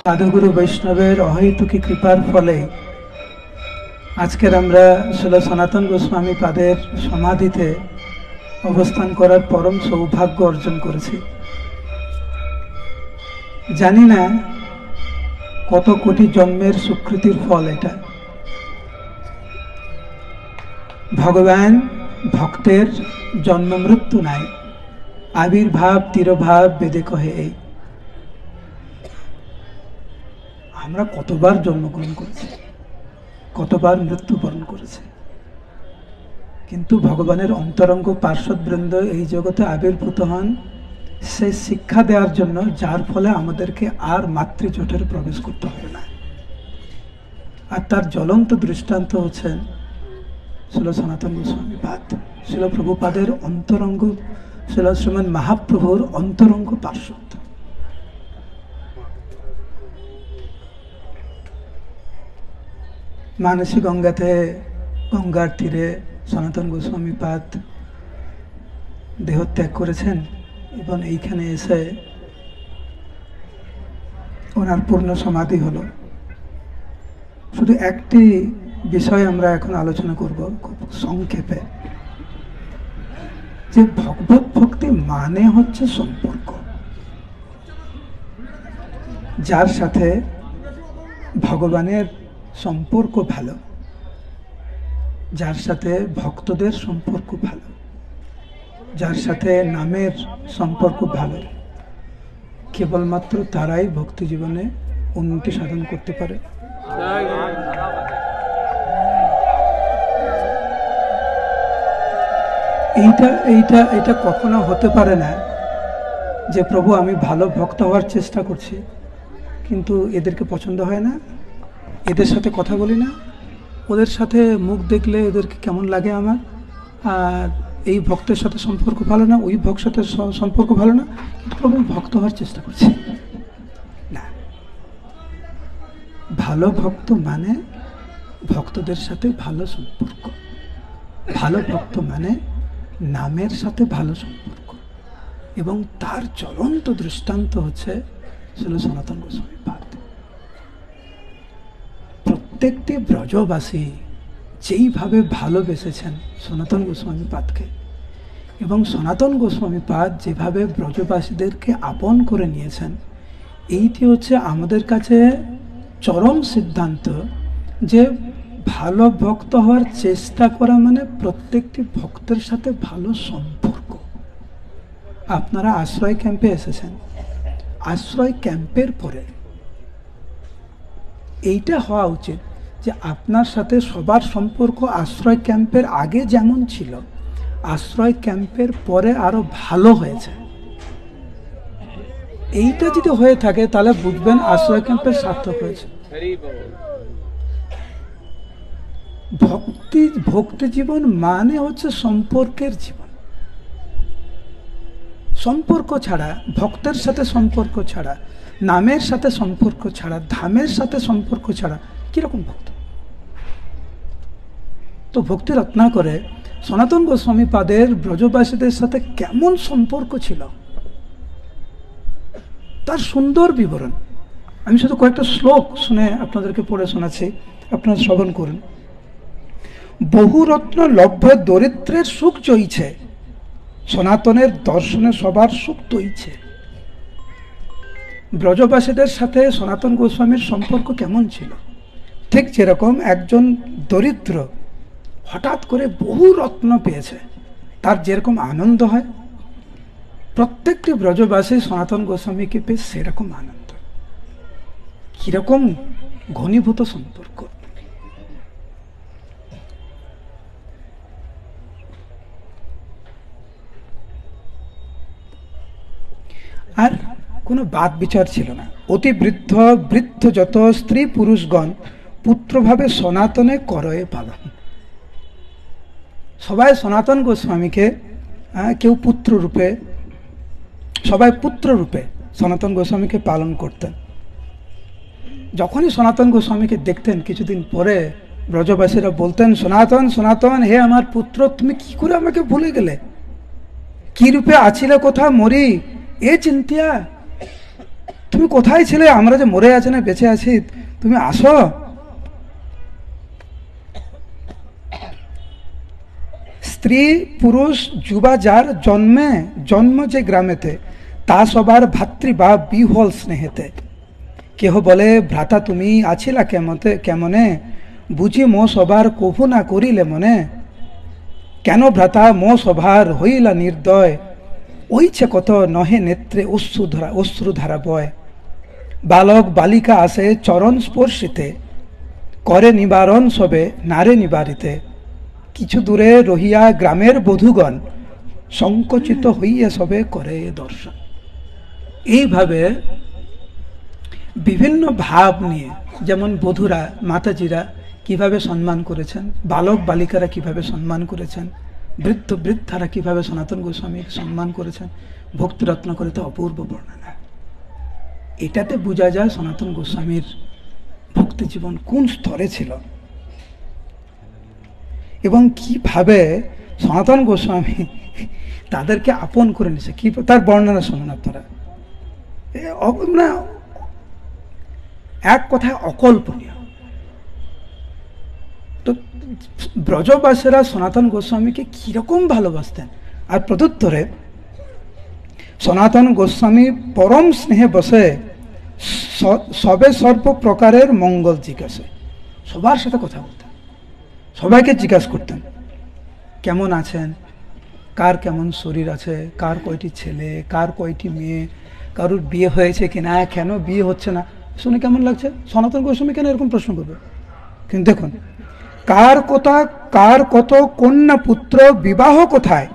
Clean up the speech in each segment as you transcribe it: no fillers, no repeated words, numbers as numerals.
সাধুগুরু বৈষ্ণবের অহৈতুকী কৃপার ফলে আজকের আমরা শ্রীল সনাতন গোস্বামী পাদের সমাধিতে অবস্থান করার পরম সৌভাগ্য অর্জন করেছি। জানি না কত কোটি জন্মের সুকৃতির ফল এটা। ভগবান ভক্তের জন্ম মৃত্যু নাই, আবির্ভাব তিরোভাব বেদে কহে এই। আমরা কতবার জন্মগ্রহণ করেছি, কতবার মৃত্যুবরণ করেছে, কিন্তু ভগবানের অন্তরঙ্গ পার্শ্বদবৃন্দ এই জগতে আবির্ভূত হন সেই শিক্ষা দেওয়ার জন্য, যার ফলে আমাদেরকে আর মাতৃজঠরে প্রবেশ করতে হবে না। আর তার জ্বলন্ত দৃষ্টান্ত হচ্ছেন শ্রীল সনাতন গোস্বামী পাদ, শ্রীল প্রভুপাদের অন্তরঙ্গ, শ্রীল শ্রীমন মহাপ্রভুর অন্তরঙ্গ পার্শ্বদ। মানসী গঙ্গাতে, গঙ্গার তীরে সনাতন গোস্বামী পাদ দেহত্যাগ করেছেন এবং এইখানে এসে ওনার পূর্ণ সমাধি হলো। শুধু একটি বিষয় আমরা এখন আলোচনা করব খুব সংক্ষেপে, যে ভগবত ভক্তি মানে হচ্ছে সম্পর্ক। যার সাথে ভগবানের সম্পর্ক ভালো, যার সাথে ভক্তদের সম্পর্ক ভালো, যার সাথে নামের সম্পর্ক ভালো, কেবলমাত্র তারাই ভক্তি জীবনে উন্নতি সাধন করতে পারে। এইটা কখনো হতে পারে না যে প্রভু আমি ভালো ভক্ত হওয়ার চেষ্টা করছি, কিন্তু এদেরকে পছন্দ হয় না, এদের সাথে কথা বলি না, ওদের সাথে মুখ দেখলে এদেরকে কেমন লাগে আমার, আর এই ভক্তের সাথে সম্পর্ক ভালো না, ওই ভক্তের সাথে সম্পর্ক ভালো না, কিন্তু প্রভু ভক্ত হওয়ার চেষ্টা করছি না। ভালো ভক্ত মানে ভক্তদের সাথে ভালো সম্পর্ক, ভালো ভক্ত মানে নামের সাথে ভালো সম্পর্ক, এবং তার জ্বলন্ত দৃষ্টান্ত হচ্ছে শ্রীল সনাতন গোস্বামী পাদ। প্রত্যেকটি ব্রজবাসী যেইভাবে ভালোবেসেছেন সনাতন গোস্বামী পাদকে, এবং সনাতন গোস্বামী পাদ যেভাবে ব্রজবাসীদেরকে আপন করে নিয়েছেন, এইটি হচ্ছে আমাদের কাছে চরম সিদ্ধান্ত যে ভালো ভক্ত হওয়ার চেষ্টা করা মানে প্রত্যেকটি ভক্তের সাথে ভালো সম্পর্ক। আপনারা আশ্রয় ক্যাম্পে এসেছেন, আশ্রয় ক্যাম্পের পরে এইটা হওয়া উচিত যে আপনার সাথে সবার সম্পর্ক আশ্রয় ক্যাম্পের আগে যেমন ছিল, আশ্রয় ক্যাম্পের পরে আরো ভালো হয়েছে। এইটা যদি হয়ে থাকে তাহলে বুঝবেন আশ্রয় ক্যাম্পের সার্থক হয়েছে। ভক্তি জীবন মানে হচ্ছে সম্পর্কের জীবন। সম্পর্ক ছাড়া, ভক্তের সাথে সম্পর্ক ছাড়া, নামের সাথে সম্পর্ক ছাড়া, ধামের সাথে সম্পর্ক ছাড়া কিরকম ভক্ত? তো ভক্তি রত্না করে সনাতন গোস্বামী পাদের ব্রজবাসীদের সাথে কেমন সম্পর্ক ছিল তার সুন্দর বিবরণ। আমি শুধু কয়েকটা শ্লোক শুনে আপনাদেরকে পড়ে শোনাচ্ছি, আপনারা শ্রবণ করুন। বহু রত্ন লভ্য দরিদ্রের সুখ জয়ছে, সনাতনের দর্শনে সবার সুখ তৈছে। ব্রজবাসীদের সাথে সনাতন গোস্বামীর সম্পর্ক কেমন ছিল? ঠিক যেরকম একজন দরিদ্র হঠাৎ করে বহু রত্ন পেয়েছে, তার যেরকম আনন্দ হয়, প্রত্যেকটি ব্রজবাসী সনাতন গোস্বামীকে পেয়ে সেরকম আনন্দ। কিরকম ঘনীভূত সম্পর্ক। আর কোনো বাদ বিচার ছিল না। অতি বৃদ্ধ বৃদ্ধ যত স্ত্রী পুরুষগণ পুত্রভাবে সনাতনে করয়ে পালন। সবাই সনাতন গোস্বামীকে কেউ পুত্র রূপে, সবাই পুত্র রূপে সনাতন গোস্বামীকে পালন করতেন। যখনই সনাতন গোস্বামীকে দেখতেন কিছুদিন পরে ব্রজবাসীরা বলতেন, সনাতন সনাতন, হে আমার পুত্র, তুমি কি করে আমাকে ভুলে গেলে? কি রূপে আছিলে কোথা মরি এ চিন্তিয়া? তুমি কোথায় ছিলে, আমরা যে মরে আছি না বেঁচে আছি, তুমি আসো। স্ত্রী পুরুষ যুবা যার জন্ম যে গ্রামেতে, তা সবার ভাতৃভাব বিহ্বল স্নেহেতে। কেহ বলে ভ্রাতা তুমি আছিলা কেমনে, বুঝি মো সবার কভু না করিলে মনে। কেন ভ্রাতা মো সভার হইলা নির্দয়, ওইছে কত নহে নেত্রে অশ্রুধারা বয়। বালক বালিকা আসে চরণ স্পর্শিতে, করে নিবারণ সবে নারে নিবারিতে। কিছু দূরে রহিয়া গ্রামের বধূগণ, সংকোচিত হইয়া সবে করে দর্শন। এইভাবে বিভিন্ন ভাব নিয়ে, যেমন বধূরা মাতাজিরা কিভাবে সম্মান করেছেন, বালক বালিকারা কিভাবে সম্মান করেছেন, বৃদ্ধারা কিভাবে সনাতন গোস্বামীকে সম্মান করেছেন, ভক্তিরত্ন করে তো অপূর্ব বর্ণনা। এটাতে বোঝা যায় সনাতন গোস্বামীর ভক্তি জীবন কোন স্তরে ছিল এবং কিভাবে সনাতন গোস্বামী তাদেরকে আপন করে নিয়েছে। কি তার বর্ণনা শোনেন আপনারা, এক কথায় অকল্পনীয়। তো ব্রজবাসীরা সনাতন গোস্বামীকে কিরকম ভালোবাসতেন, আর প্রত্যুত্তরে সনাতন গোস্বামী পরম স্নেহে বসে সবে সর্ব প্রকারের মঙ্গল জিজ্ঞাসে। সবার সাথে কথা বলতেন, সবাইকে জিজ্ঞাসা করতেন কেমন আছেন, কার কেমন শরীর আছে, কার কয়টি ছেলে, কার কয়টি মেয়ে, কারোর বিয়ে হয়েছে কিনা, কেন বিয়ে হচ্ছে না, শুনে কেমন লাগছে। সনাতন গোস্বামী কেন এরকম প্রশ্ন করবে? কিন্তু দেখুন, কার কত কন্যা পুত্র বিবাহ কোথায়,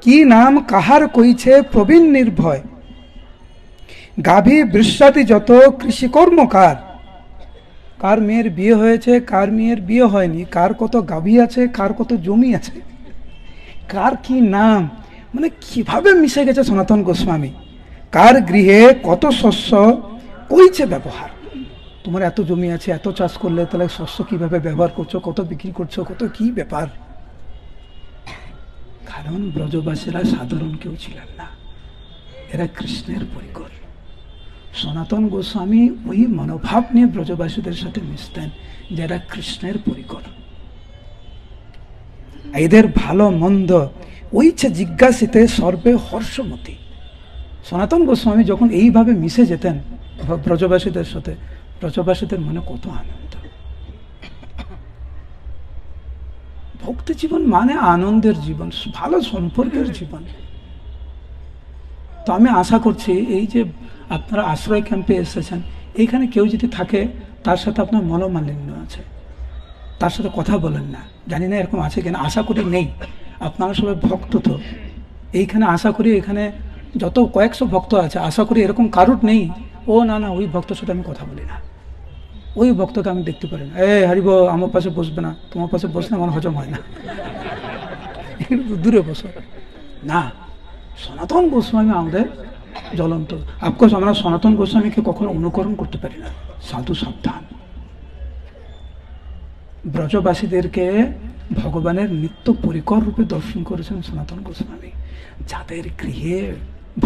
কি নাম কাহার কইছে প্রবীণ নির্ভয়। গাভী বৃষ্যাতি যত কৃষিকর্ম কার মেয়ের বিয়ে হয়েছে, কার মেয়ের বিয়ে হয়নি, কার কত গাভী আছে, কার কত জমি আছে, কার কি নাম, মানে কিভাবে মিশে গেছে সনাতন গোস্বামী। কার গৃহে কত শস্য কইছে ব্যবহার, তোমার এত জমি আছে, এত চাষ করলে তাহলে শস্য কিভাবে ব্যবহার করছো, কত বিক্রি করছো, কত কি ব্যাপার। কারণ ব্রজবাসীরা সাধারণ কেউ ছিলেন না, এরা কৃষ্ণের পরিকর। সনাতন গোস্বামী ওই মনোভাব নিয়ে ব্রজবাসীদের সাথে মিশতেন যারা কৃষ্ণের পরিকর। এদের ভালো মন্দ ওইছে জিজ্ঞাসিতে সর্বে হর্ষমতি। সনাতন গোস্বামী যখন এইভাবে মিশে যেতেন ব্রজবাসীদের সাথে, ব্রজবাসীদের মনে কত আনন্দ। ভক্তি জীবন মানে আনন্দের জীবন, ভালো সম্পর্কের জীবন। তো আমি আশা করছি এই যে আপনারা আশ্রয় ক্যাম্পে এসেছেন, এইখানে কেউ যদি থাকে তার সাথে আপনার মনোমালিন্য আছে, তার সাথে কথা বলেন না, জানি না এরকম আছে কিনা, আশা করি নেই। আপনারা সবাই ভক্ত, তো এইখানে আশা করি এখানে যত কয়েকশো ভক্ত আছে, আশা করি এরকম কারুর নেই ও না ওই ভক্তের সাথে আমি কথা বলি না, ওই ভক্তকে আমি দেখতে পারি না, হারিব আমার পাশে বসবে না, তোমার পাশে বসলে আমার হজম হয় না, দূরে বসো না। সনাতন গোস্বামী আমাদের জ্বলন্ত। অফকোর্স আমরা সনাতন গোস্বামীকে কখনো অনুকরণ করতে পারি না, সাধু সাবধান। ব্রজবাসীদেরকে ভগবানের নিত্য পরিকর রূপে দর্শন করেছেন সনাতন গোস্বামী, যাদের গৃহে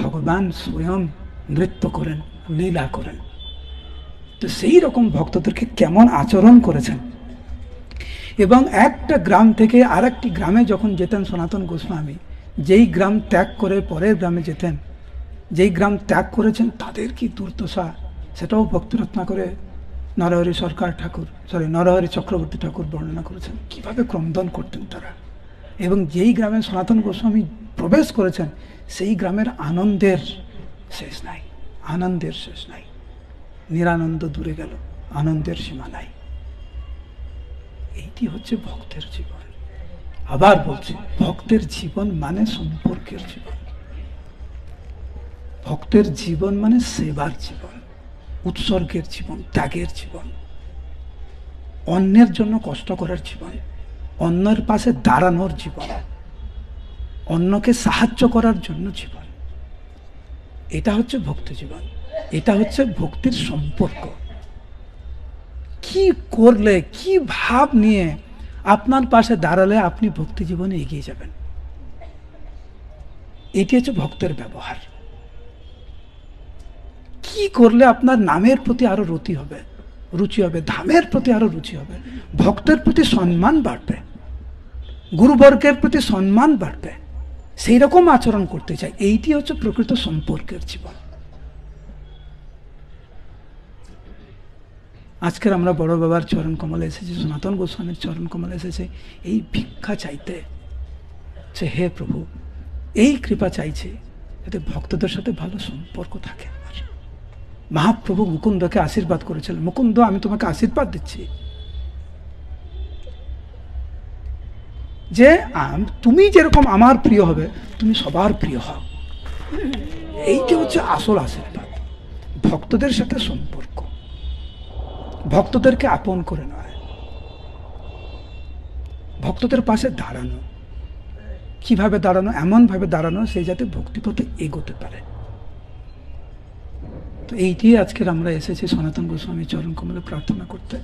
ভগবান স্বয়ং নৃত্য করেন, লীলা করেন। তো সেই রকম ভক্তদেরকে কেমন আচরণ করেছেন। এবং একটা গ্রাম থেকে আর একটি গ্রামে যখন যেতেন সনাতন গোস্বামী, যেই গ্রাম ত্যাগ করে পরের গ্রামে যেতেন, যেই গ্রাম ত্যাগ করেছেন তাদের কি দুর্দশা, সেটাও ভক্তিরত্না করে নরহরি নরহরি চক্রবর্তী ঠাকুর বর্ণনা করেছেন, কিভাবে ক্রন্দন করতেন তারা। এবং যেই গ্রামে সনাতন গোস্বামী প্রবেশ করেছেন সেই গ্রামের আনন্দের শেষ নাই, আনন্দের শেষ নাই। নিরানন্দ দূরে গেল, আনন্দের সীমা নাই। এইটি হচ্ছে ভক্তের জীবন। আবার বলছি, ভক্তের জীবন মানে সম্পর্কের জীবন, ভক্তের জীবন মানে সেবার জীবন, উৎসর্গের জীবন, ত্যাগের জীবন, অন্যের জন্য কষ্ট করার জীবন, অন্যের পাশে দাঁড়ানোর জীবন, অন্যকে সাহায্য করার জন্য জীবন। এটা হচ্ছে ভক্তি জীবন, এটা হচ্ছে ভক্তির সম্পর্ক। কি করলে, কি ভাব নিয়ে আপনার পাশে দাঁড়ালে আপনি ভক্তি জীবনে এগিয়ে যাবেন, এটি হচ্ছে ভক্তের ব্যবহার। কি কি করলে আপনার নামের প্রতি আরো রুচি হবে, ধামের প্রতি আরো রুচি হবে, ভক্তের প্রতি সম্মান বাড়বে, গুরুবর্গের প্রতি সম্মান বাড়বে, সেই রকম আচরণ করতে চাই। এইটি হচ্ছে প্রকৃত সম্পর্কের জীবন। আজকের আমরা বড় বাবার চরণ কমলে এসেছি, সনাতন গোস্বামীর চরণ কমলে এসেছে এই ভিক্ষা চাইতে, যে হে প্রভু, এই কৃপা চাইছে যাতে ভক্তদের সাথে ভালো সম্পর্ক থাকে। মহাপ্রভু মুকুন্দকে আশীর্বাদ করেছিলেন, মুকুন্দ আমি তোমাকে আশীর্বাদ দিচ্ছি যে তুমি যেরকম আমার প্রিয় হবে, তুমি সবার প্রিয় হও। এইটা হচ্ছে আসল আশীর্বাদ। ভক্তদের সাথে সম্পর্ক, ভক্তদেরকে আপন করে নয়, ভক্তদের পাশে দাঁড়ানো। কিভাবে দাঁড়ানো? এমনভাবে দাঁড়ানো সেই যাতে ভক্তিপথে এগোতে পারে। তো এইটি আজকের আমরা এসেছি সনাতন গোস্বামী চরণ কমলে প্রার্থনা করতে।